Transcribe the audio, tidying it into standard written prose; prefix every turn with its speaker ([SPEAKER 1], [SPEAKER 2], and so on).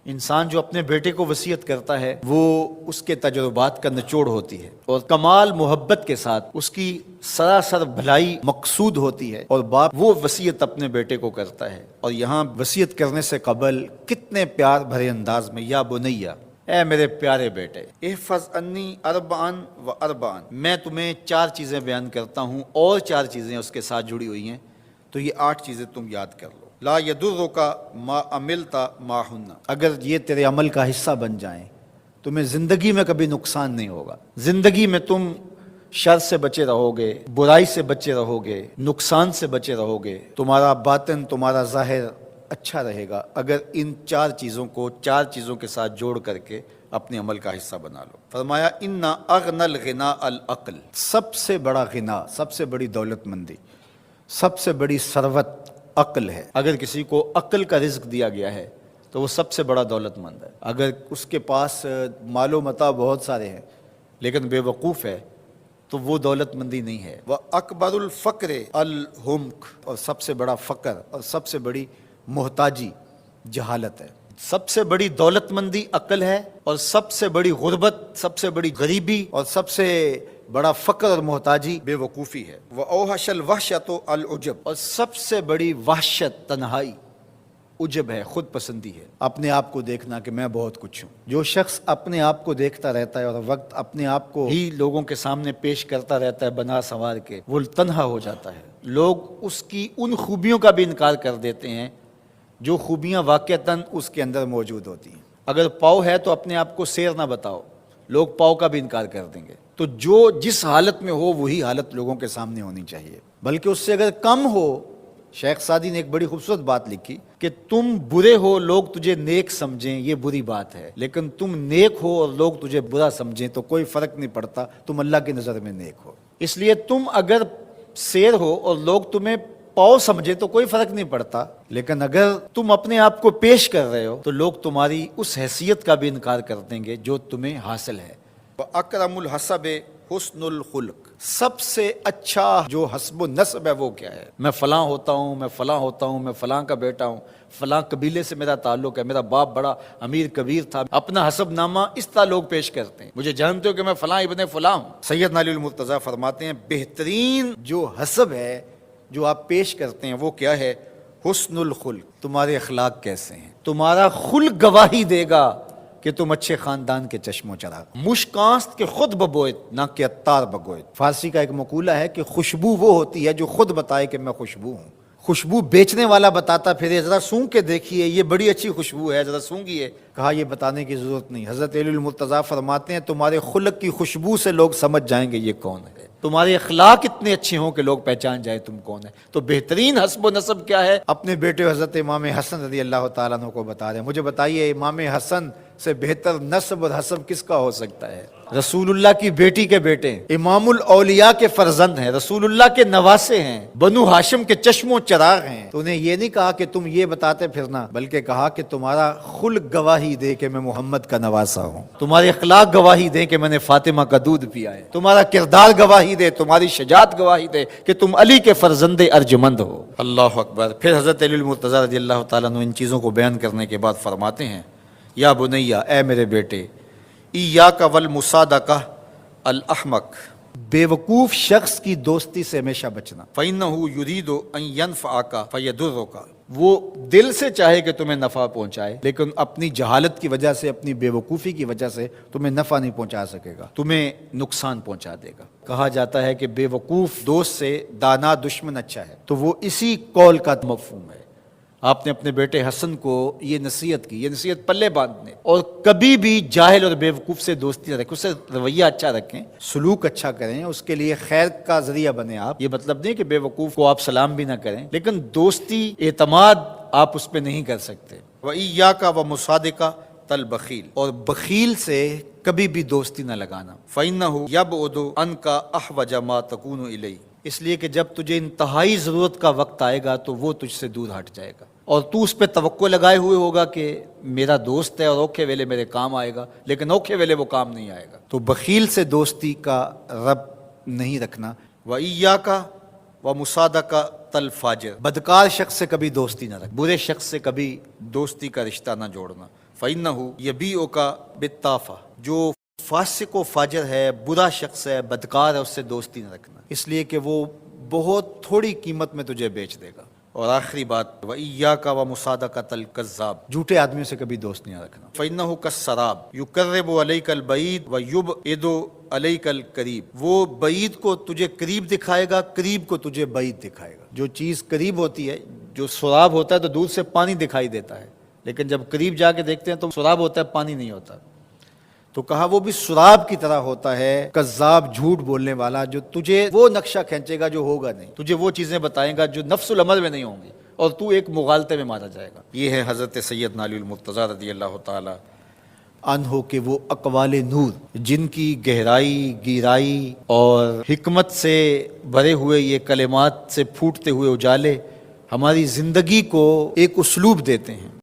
[SPEAKER 1] انسان جو اپنے بیٹے کو وصیت کرتا ہے وہ اس کے تجربات کا نچوڑ ہوتی ہے اور کمال محبت کے ساتھ اس کی سراسر بھلائی مقصود ہوتی ہے، اور باپ وہ وصیت اپنے بیٹے کو کرتا ہے، اور یہاں وصیت کرنے سے قبل کتنے پیار بھرے انداز میں، یا بنیا، اے میرے پیارے بیٹے، احفظ انی اربعن و اربعن، میں تمہیں 4 چیزیں بیان کرتا ہوں اور 4 چیزیں اس کے ساتھ جڑی ہوئی ہیں، تو یہ 8 چیزیں تم یاد کر لو۔ لا یضرک ما عملت معہن، اگر یہ تیرے عمل کا حصہ بن جائیں تمہیں زندگی میں کبھی نقصان نہیں ہوگا، زندگی میں تم شر سے بچے رہو گے، برائی سے بچے رہو گے، نقصان سے بچے رہو گے، تمہارا باطن تمہارا ظاہر اچھا رہے گا اگر ان 4 چیزوں کو 4 چیزوں کے ساتھ جوڑ کر کے اپنے عمل کا حصہ بنا لو۔ فرمایا ان اغنى الغناء العقل، سب سے بڑا غنا، سب سے بڑی دولت مندی، سب سے بڑی ثروت عقل ہے۔ اگر کسی کو عقل کا رزق دیا گیا ہے تو وہ سب سے بڑا دولت مند ہے۔ اگر اس کے پاس مال و متاع بہت سارے ہیں لیکن بے وقوف ہے تو وہ دولت مندی نہیں ہے۔ وَأَكْبَرُ الْفَقْرِ الْحُمْقُ، اور سب سے بڑا فقر اور سب سے بڑی محتاجی جہالت ہے۔ سب سے بڑی دولت مندی عقل ہے، اور سب سے بڑی غربت، سب سے بڑی غریبی اور سب سے بڑا فقر اور محتاجی بے وقوفی ہے۔ وَأَوْحَشَ الْوَحْشَةُ الْعُجْبُ، اور سب سے بڑی وحشت تنہائی عجب ہے، خود پسندی ہے، اپنے آپ کو دیکھنا کہ میں بہت کچھ ہوں۔ جو شخص اپنے آپ کو دیکھتا رہتا ہے اور وقت اپنے آپ کو ہی لوگوں کے سامنے پیش کرتا رہتا ہے بنا سنوار کے، وہ تنہا ہو جاتا ہے۔ لوگ اس کی ان خوبیوں کا بھی انکار کر دیتے ہیں جو خوبیاں واقعتاً اس کے اندر موجود ہوتی ہیں۔ اگر پاؤ ہے تو اپنے آپ کو سیر نہ بتاؤ، لوگ پاؤ کا بھی انکار کر دیں گے۔ تو جو جس حالت میں ہو وہی حالت لوگوں کے سامنے ہونی چاہیے، بلکہ اس سے اگر کم ہو۔ شیخ سعدی نے ایک بڑی خوبصورت بات لکھی کہ تم برے ہو لوگ تجھے نیک سمجھیں یہ بری بات ہے، لیکن تم نیک ہو اور لوگ تجھے برا سمجھیں تو کوئی فرق نہیں پڑتا، تم اللہ کی نظر میں نیک ہو۔ اس لیے تم اگر سیر ہو اور لوگ تمہیں پاؤ سمجھے تو کوئی فرق نہیں پڑتا، لیکن اگر تم اپنے آپ کو پیش کر رہے ہو تو لوگ تمہاری اس حیثیت کا بھی انکار کر دیں گے جو تمہیں حاصل ہے۔ وَأَكْرَمُ الْحَسَبِ حُسْنُ الْخُلُقِ، سب سے اچھا جو حسب و نسب ہے وہ کیا ہے؟ میں فلاں ہوتا ہوں، میں فلاں ہوتا ہوں، میں فلاں کا بیٹا ہوں، فلاں قبیلے سے میرا تعلق ہے، میرا باپ بڑا امیر کبیر تھا، اپنا حسب نامہ اس طرح لوگ پیش کرتے ہیں، مجھے جانتے ہو کہ میں فلاں ابن فلاں ہوں۔ سیدنا علی المرتضیٰ فرماتے ہیں بہترین جو حسب ہے جو آپ پیش کرتے ہیں وہ کیا ہے؟ حسن الخلق، تمہارے اخلاق کیسے ہیں، تمہارا خلق گواہی دے گا کہ تم اچھے خاندان کے چشم و چراغ۔ مشکانست کے خود ببوئت نہ کہ عطار بگوئت، فارسی کا ایک مقولہ ہے کہ خوشبو وہ ہوتی ہے جو خود بتائے کہ میں خوشبو ہوں۔ خوشبو بیچنے والا بتاتا پھر ذرا سونگ کے دیکھیے یہ بڑی اچھی خوشبو ہے، ذرا سونگیے، کہا یہ بتانے کی ضرورت نہیں۔ حضرت علی المرتضیٰ فرماتے ہیں تمہارے خلق کی خوشبو سے لوگ سمجھ جائیں گے یہ کون ہے، تمہارے اخلاق اتنے اچھے ہوں کہ لوگ پہچان جائیں تم کون ہے۔ تو بہترین حسب و نسب کیا ہے؟ اپنے بیٹے حضرت امام حسن رضی اللہ تعالیٰ عنہ کو بتا رہے ہیں، مجھے بتائیے امام حسن سے بہتر نسب اور حسب کس کا ہو سکتا ہے؟ رسول اللہ کی بیٹی کے بیٹے، امام الاولیاء کے فرزند ہیں، رسول اللہ کے نواسے ہیں، بنو ہاشم کے چشم و چراغ ہیں۔ تو انہیں یہ نہیں کہا کہ تم یہ بتاتے پھرنا، بلکہ کہا کہ تمہارا خلق گواہی دے کہ میں محمد کا نواسا ہوں، تمہارے اخلاق گواہی دے کہ میں نے فاطمہ کا دودھ پیا ہے، تمہارا کردار گواہی دے، تمہاری شجاعت گواہی دے کہ تم علی کے فرزند ارجمند ہو۔ اللہ اکبر۔ پھر حضرت علی المرتضیٰ رضی اللہ تعالیٰ عنہ ان چیزوں کو بیان کرنے کے بعد فرماتے ہیں یا بنیا، اے میرے بیٹے، ایاک والمصادقہ الاحمق، بے وقوف شخص کی دوستی سے ہمیشہ بچنا۔ فإنہ یرید ان ینفعک فیضرک، وہ دل سے چاہے کہ تمہیں نفع پہنچائے لیکن اپنی جہالت کی وجہ سے، اپنی بے وقوفی کی وجہ سے تمہیں نفع نہیں پہنچا سکے گا، تمہیں نقصان پہنچا دے گا۔ کہا جاتا ہے کہ بے وقوف دوست سے دانا دشمن اچھا ہے، تو وہ اسی قول کا مفہوم ہے۔ آپ نے اپنے بیٹے حسن کو یہ نصیحت کی، یہ نصیحت پلے باندھنے، اور کبھی بھی جاہل اور بے وقوف سے دوستی نہ رکھیں، اس سے رویہ اچھا رکھیں، سلوک اچھا کریں، اس کے لیے خیر کا ذریعہ بنیں آپ۔ یہ مطلب نہیں کہ بے وقوف کو آپ سلام بھی نہ کریں، لیکن دوستی، اعتماد آپ اس پہ نہیں کر سکتے۔ وَإِيَّاكَ وَمُصَادِقَةَ الْبَخِيلِ، اور بخیل سے کبھی بھی دوستی نہ لگانا۔ فَإِنَّهُ يَبْعُدُ عَنْكَ أَحْوَجَ مَا تَكُونُ إِلَيْهِ، اس لیے کہ جب تجھے انتہائی ضرورت کا وقت آئے گا تو وہ تجھ سے دور ہٹ جائے گا، اور تو اس پہ توقع لگائے ہوئے ہوگا کہ میرا دوست ہے اور اوکھے ویلے میرے کام آئے گا، لیکن اوکھے ویلے وہ کام نہیں آئے گا۔ تو بخیل سے دوستی کا رب نہیں رکھنا۔ وَإِيَّاكَ وَمُصَادَقَةَ الْفَاجِرِ، بدکار شخص سے کبھی دوستی نہ رکھ، برے شخص سے کبھی دوستی کا رشتہ نہ جوڑنا۔ فَإِنَّهُ يَبِيعُكَ بِالطَّافَةِ، جو فاسق و فاجر ہے، برا شخص ہے، بدکار ہے، اس سے دوستی نہ رکھنا، اس لیے کہ وہ بہت تھوڑی قیمت میں تجھے بیچ دے گا۔ اور آخری بات، وَإِيَّاكَ وَمُصَادَقَةَ الْكَذَّابِ، جھوٹے آدمیوں سے کبھی دوست نہیں رکھنا۔ فَإِنَّهُ كَالسَّرَابِ يُقَرِّبُ عَلَيْكَ الْبَعِيدَ وَيُبْعِدُ عَلَيْكَ الْقَرِيبَ، وہ بعید کو تجھے قریب دکھائے گا، قریب کو تجھے بعید دکھائے گا۔ جو چیز قریب ہوتی ہے، جو سراب ہوتا ہے تو دور سے پانی دکھائی دیتا ہے، لیکن جب قریب جا کے دیکھتے ہیں تو سراب ہوتا ہے، پانی نہیں ہوتا۔ تو کہا وہ بھی سراب کی طرح ہوتا ہے، کذاب، جھوٹ بولنے والا، جو تجھے وہ نقشہ کھینچے گا جو ہوگا نہیں، تجھے وہ چیزیں بتائے گا جو نفس العمل میں نہیں ہوں گی، اور تو ایک مغالطے میں مارا جائے گا۔ یہ ہے حضرت سیدنا علی المرتضیٰ رضی اللہ تعالی عنہ کے وہ اقوال نور، جن کی گہرائی، گیرائی اور حکمت سے بھرے ہوئے یہ کلمات سے پھوٹتے ہوئے اجالے ہماری زندگی کو ایک اسلوب دیتے ہیں۔